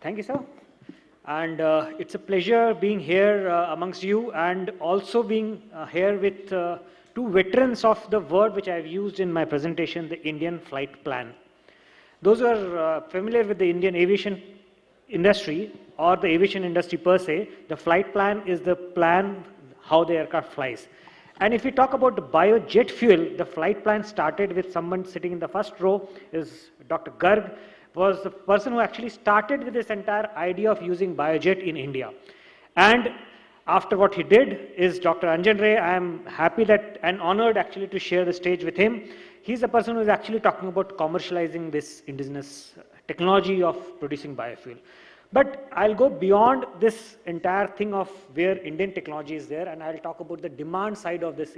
Thank you, sir. And it's a pleasure being here amongst you and also being here with two veterans of the word which I've used in my presentation, the Indian flight plan. Those who are familiar with the Indian aviation industry or the aviation industry per se, the flight plan is the plan how the aircraft flies. And if we talk about the biojet fuel, the flight plan started with someone sitting in the first row, is Dr. Garg, was the person who actually started with this entire idea of using biojet in India. And after what he did is Dr. Anjan Ray. I am happy that and honored actually to share the stage with him. He's the person who is actually talking about commercializing this indigenous technology of producing biofuel. But I'll go beyond this entire thing of where Indian technology is there, and I'll talk about the demand side of this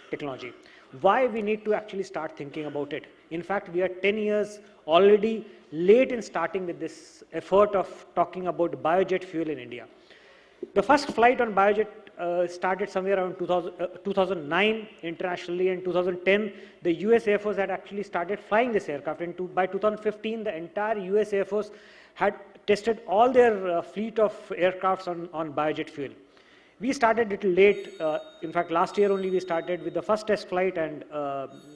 technology. Why we need to actually start thinking about it. In fact, we are 10 years already late in starting with this effort of talking about biojet fuel in India. The first flight on biojet started somewhere around 2009 internationally, and 2010 the US Air Force had actually started flying this aircraft, and by 2015 the entire US Air Force had tested all their fleet of aircrafts on biojet fuel. We started a little late. In fact, last year only we started with the first test flight, and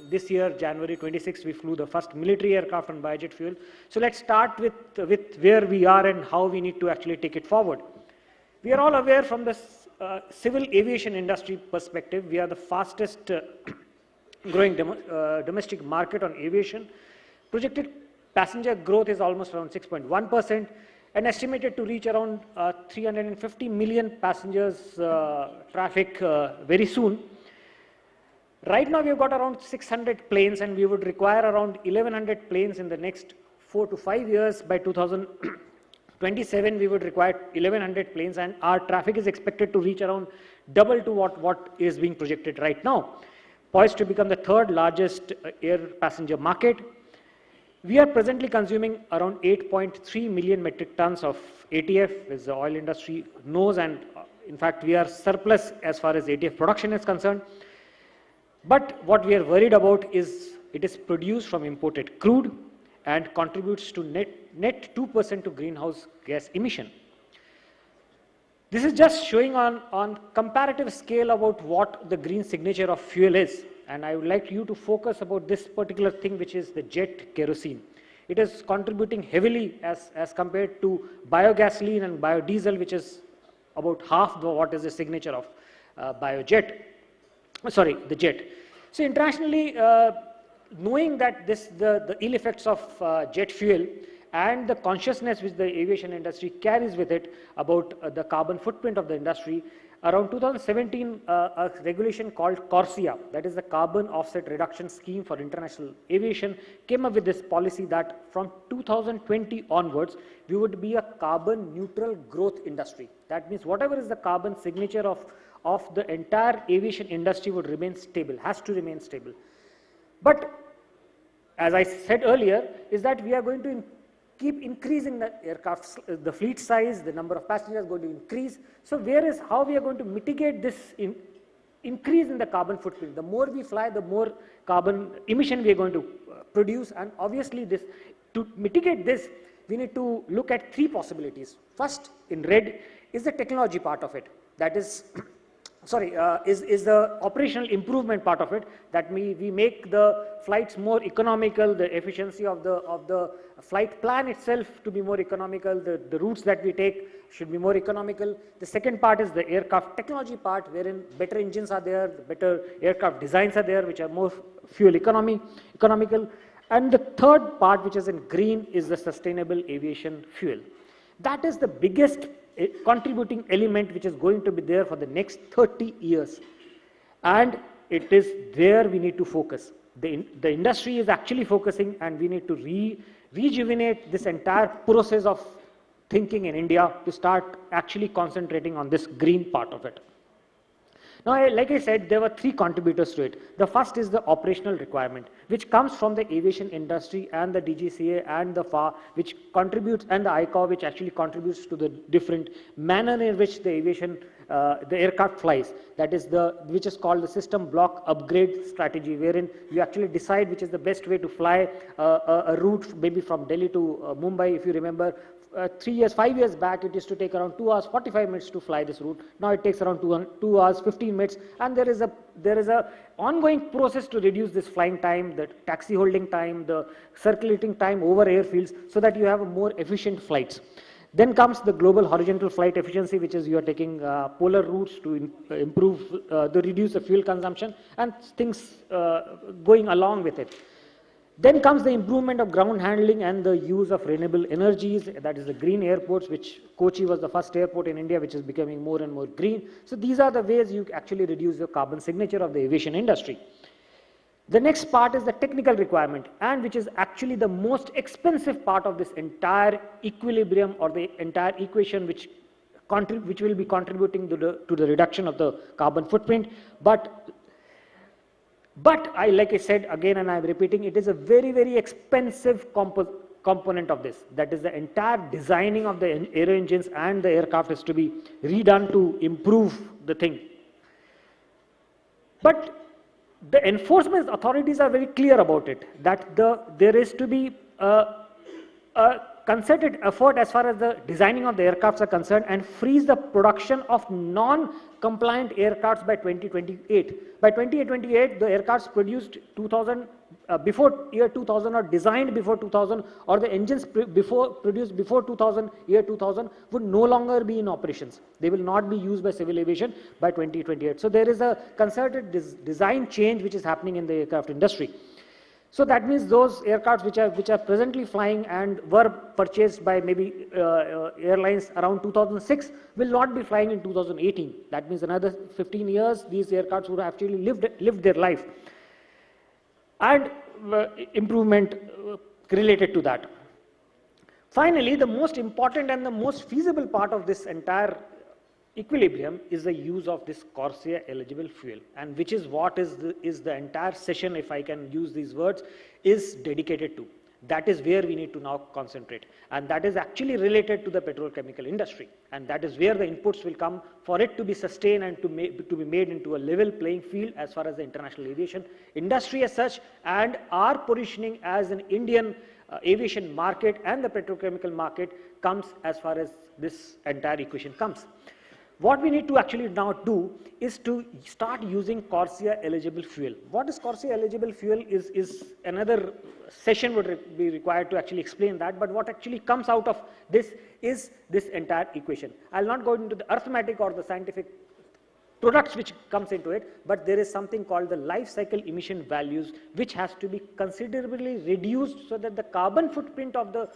this year, January 26, we flew the first military aircraft on biojet fuel. So let's start with where we are and how we need to actually take it forward. We are all aware from the civil aviation industry perspective, we are the fastest growing domestic market on aviation. Projected passenger growth is almost around 6.1%. And estimated to reach around 350 million passengers traffic very soon. Right now, we've got around 600 planes, and we would require around 1,100 planes in the next 4 to 5 years. By 2027, we would require 1,100 planes, and our traffic is expected to reach around double to what is being projected right now, poised to become the third largest air passenger market. We are presently consuming around 8.3 million metric tons of ATF, as the oil industry knows, and in fact, we are surplus as far as ATF production is concerned. But what we are worried about is it is produced from imported crude and contributes to net 2% to greenhouse gas emission. This is just showing on comparative scale about what the green signature of fuel is. And I would like you to focus about this particular thing, which is the jet kerosene. It is contributing heavily as compared to biogasoline and biodiesel, which is about half of what is the signature of the jet. So internationally, knowing that the ill effects of jet fuel and the consciousness which the aviation industry carries with it about the carbon footprint of the industry, around 2017, a regulation called CORSIA, that is the Carbon Offset Reduction Scheme for International Aviation, came up with this policy that from 2020 onwards, we would be a carbon neutral growth industry. That means whatever is the carbon signature of the entire aviation industry would remain stable, has to remain stable. But as I said earlier, is that we are going to keep increasing the aircraft, the fleet size, the number of passengers going to increase. So how we are going to mitigate this increase in the carbon footprint? The more we fly, the more carbon emission we are going to produce. And obviously to mitigate this, we need to look at three possibilities. First, in red, is the technology part of it. That is, is the operational improvement part of it, that we make the flights more economical, the efficiency of the flight plan itself to be more economical, the routes that we take should be more economical. The second part is the aircraft technology part, wherein better engines are there, better aircraft designs are there, which are more fuel economical. And the third part, which is in green, is the sustainable aviation fuel. That is the biggest contributing element which is going to be there for the next 30 years. And it is there we need to focus. The industry is actually focusing, and we need to rejuvenate this entire process of thinking in India to start actually concentrating on this green part of it. Now, like I said, there were three contributors to it. The first is the operational requirement, which comes from the aviation industry and the DGCA and the FAR, which contributes, and the ICAO, which actually contributes to the different manner in which the aviation, the aircraft flies. That is which is called the system block upgrade strategy, wherein you actually decide which is the best way to fly a route, maybe from Delhi to Mumbai, if you remember. 3 years, 5 years back, it used to take around 2 hours, 45 minutes to fly this route. Now it takes around 2 hours, 15 minutes, and there is a ongoing process to reduce this flying time, the taxi holding time, the circulating time over airfields, so that you have a more efficient flights. Then comes the global horizontal flight efficiency, which is you are taking polar routes to reduce the fuel consumption and things going along with it. Then comes the improvement of ground handling and the use of renewable energies, that is the green airports, which Kochi was the first airport in India which is becoming more and more green. So these are the ways you actually reduce the carbon signature of the aviation industry. The next part is the technical requirement, and which is actually the most expensive part of this entire equilibrium or the entire equation, which will be contributing to the reduction of the carbon footprint. But like I said again, and I'm repeating, it is a very, very expensive component of this. That is, the entire designing of the aero engines and the aircraft is to be redone to improve the thing. But the enforcement authorities are very clear about it, that there is to be a concerted effort as far as the designing of the aircrafts are concerned, and freeze the production of non-compliant aircrafts by 2028. By 2028, the aircrafts produced before year 2000 or designed before 2000, or the engines produced before 2000, year 2000, would no longer be in operations. They will not be used by civil aviation by 2028. So there is a concerted design change which is happening in the aircraft industry. So that means those aircrafts which are presently flying and were purchased by maybe airlines around 2006 will not be flying in 2018. That means another 15 years these aircrafts would have actually lived their life. And improvement related to that. Finally, the most important and the most feasible part of this entire equilibrium is the use of this CORSIA eligible fuel, and which is what is the entire session, if I can use these words, is dedicated to. That is where we need to now concentrate, and that is actually related to the petrochemical industry, and that is where the inputs will come for it to be sustained and to be made into a level playing field as far as the international aviation industry as such, and our positioning as an Indian aviation market and the petrochemical market comes as far as this entire equation comes. What we need to actually now do is to start using CORSIA eligible fuel. What is CORSIA eligible fuel is another session would be required to actually explain that, but what actually comes out of this is this entire equation. I'll not go into the arithmetic or the scientific products which comes into it, but there is something called the life cycle emission values, which has to be considerably reduced so that the carbon footprint of the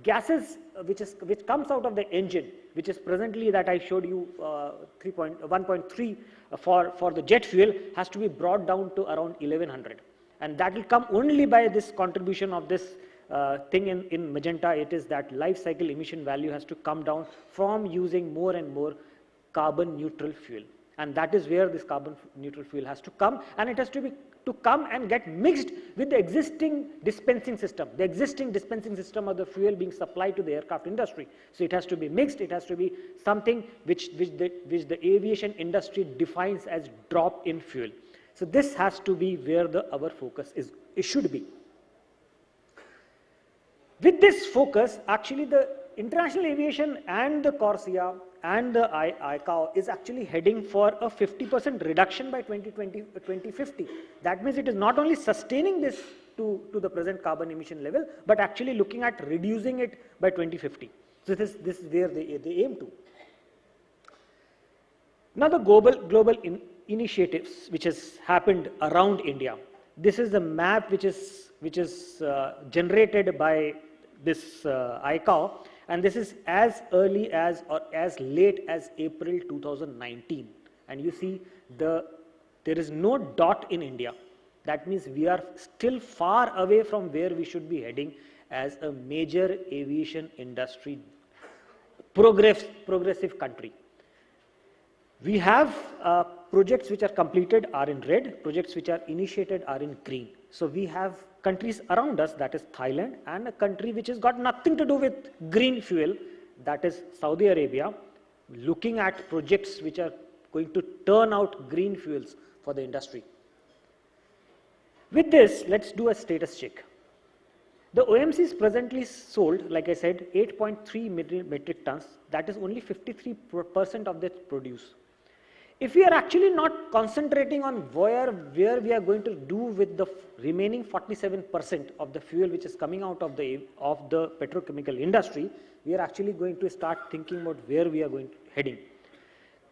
gases which comes out of the engine, which is presently that I showed you 1.3 for the jet fuel, has to be brought down to around 1100, and that will come only by this contribution of this thing in magenta. It is that life cycle emission value has to come down from using more and more carbon neutral fuel, and that is where this carbon neutral fuel has to come, and it has to come and get mixed with the existing dispensing system of the fuel being supplied to the aircraft industry. So it has to be mixed, it has to be something which the aviation industry defines as drop in fuel. So this has to be where our focus is, it should be. With this focus, actually the international aviation and the CORSIA and the ICAO is actually heading for a 50% reduction by 2050. That means it is not only sustaining this to the present carbon emission level, but actually looking at reducing it by 2050. So this is where they aim to. Now the global initiatives which has happened around India. This is the map which is generated by this ICAO, and this is as early as or as late as April 2019. And you see there is no dot in India. That means we are still far away from where we should be heading as a major aviation industry progressive country. We have projects which are completed are in red, projects which are initiated are in green. So we have countries around us, that is Thailand, and a country which has got nothing to do with green fuel, that is Saudi Arabia, looking at projects which are going to turn out green fuels for the industry. With this, let's do a status check. The OMCs presently sold, like I said, 8.3 metric tons. That is only 53% of the produce. If we are actually not concentrating on where we are going to do with the remaining 47% of the fuel which is coming out of the petrochemical industry, we are actually going to start thinking about where we are going heading.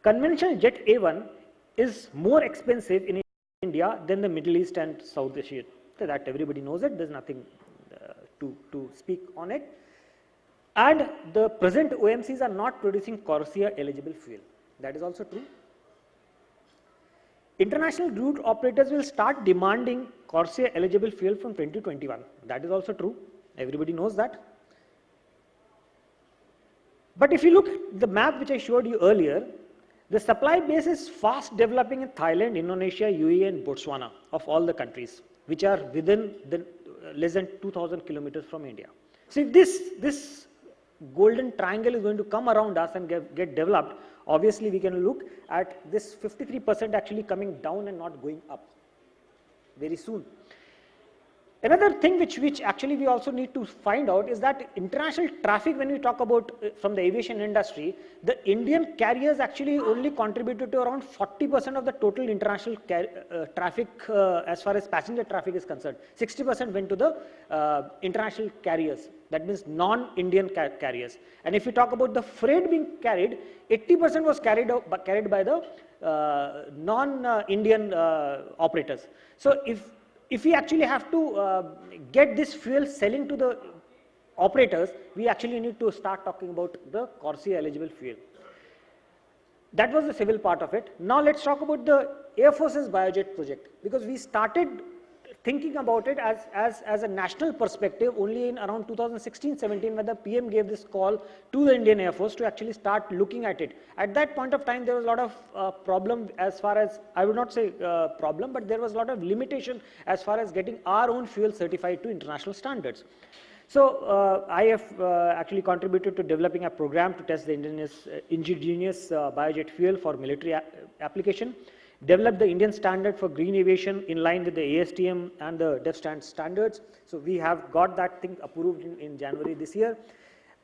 Conventional jet A1 is more expensive in India than the Middle East and South Asia. So that everybody knows it. There's nothing to speak on it. And the present OMCs are not producing CORSIA eligible fuel. That is also true. International route operators will start demanding CORSIA eligible fuel from 2021. That is also true. Everybody knows that. But if you look at the map which I showed you earlier, the supply base is fast developing in Thailand, Indonesia, UAE and Botswana of all the countries which are within the less than 2,000 kilometers from India. So if this golden triangle is going to come around us and get developed, obviously we can look at this 53% actually coming down and not going up very soon. Another thing which actually we also need to find out is that international traffic, when we talk about from the aviation industry, the Indian carriers actually only contributed to around 40% of the total international traffic as far as passenger traffic is concerned. 60% went to the international carriers, that means non-Indian carriers. And if we talk about the freight being carried, 80% was carried by the non-Indian operators. So if we actually have to get this fuel selling to the operators, we actually need to start talking about the CORSIA eligible fuel. That was the civil part of it. Now let's talk about the Air Force's biojet project, because we started thinking about it as a national perspective only in around 2016-17 when the PM gave this call to the Indian Air Force to actually start looking at it. At that point of time, there was a lot of problem as far as, I would not say problem, but there was a lot of limitation as far as getting our own fuel certified to international standards. So IAF actually contributed to developing a program to test the indigenous biojet fuel for military application. Developed the Indian standard for green aviation in line with the ASTM and the DEF standards. So we have got that thing approved in January this year.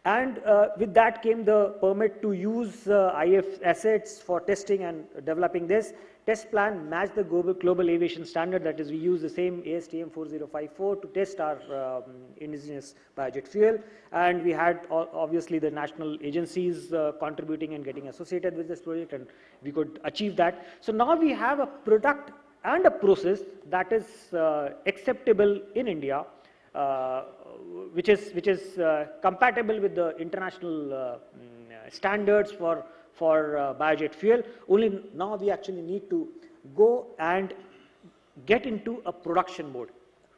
And with that came the permit to use IAF assets for testing and developing this. Test plan matched the global aviation standard, that is we use the same ASTM 4054 to test our indigenous biojet fuel. And we had obviously the national agencies contributing and getting associated with this project, and we could achieve that. So now we have a product and a process that is acceptable in India, which is compatible with the international standards for biojet fuel. Only now we actually need to go and get into a production mode,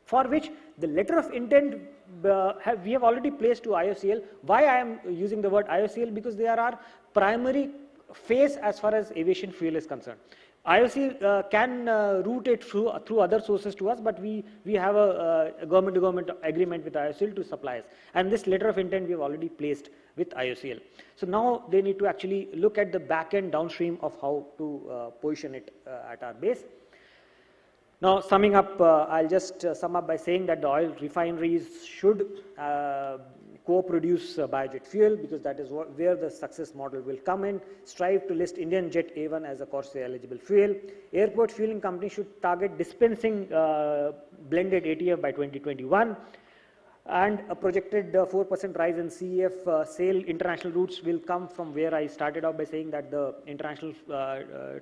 for which the letter of intent we have already placed to IOCL. Why I am using the word IOCL? Because they are our primary face as far as aviation fuel is concerned. IOC can route it through other sources to us, but we have a government-to-government agreement with IOCL to supply us. And this letter of intent we have already placed with IOCL. So now they need to actually look at the back-end downstream of how to position it at our base. Now summing up, I'll just sum up by saying that the oil refineries should co-produce biojet fuel, because that is where the success model will come in. Strive to list Indian Jet A1 as a CORSIA eligible fuel. Airport fueling companies should target dispensing blended ATF by 2021. And a projected 4% rise in CEF sale international routes will come from where I started out by saying that the international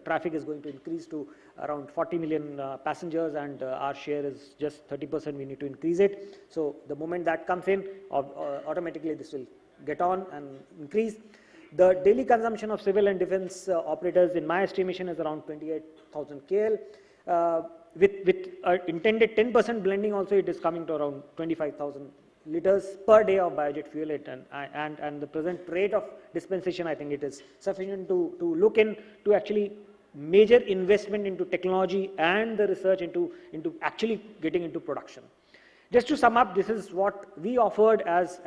traffic is going to increase to around 40 million passengers, and our share is just 30%. We need to increase it. So the moment that comes in, automatically this will get on and increase. The daily consumption of civil and defense operators, in my estimation, is around 28,000 KL. With intended 10% blending also, it is coming to around 25,000 liters per day of biojet fuel. And the present rate of dispensation, I think it is sufficient to look into actually major investment into technology and the research into actually getting into production. Just to sum up, this is what we offered as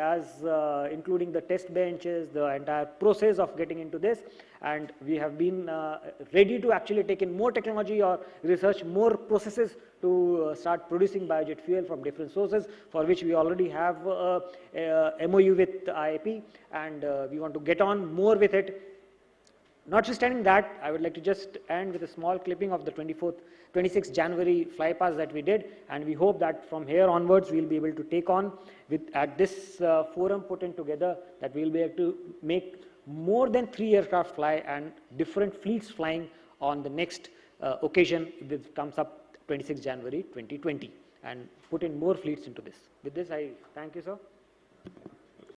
including the test benches, the entire process of getting into this, and we have been ready to actually take in more technology or research more processes to start producing biojet fuel from different sources, for which we already have a MOU with IAP, and we want to get on more with it. Notwithstanding that, I would like to just end with a small clipping of the 26th January flypast that we did, and we hope that from here onwards we will be able to take on at this forum put in together, that we will be able to make more than 3 aircraft fly and different fleets flying on the next occasion which comes up 26 January 2020, and put in more fleets into this. With this, I thank you, sir.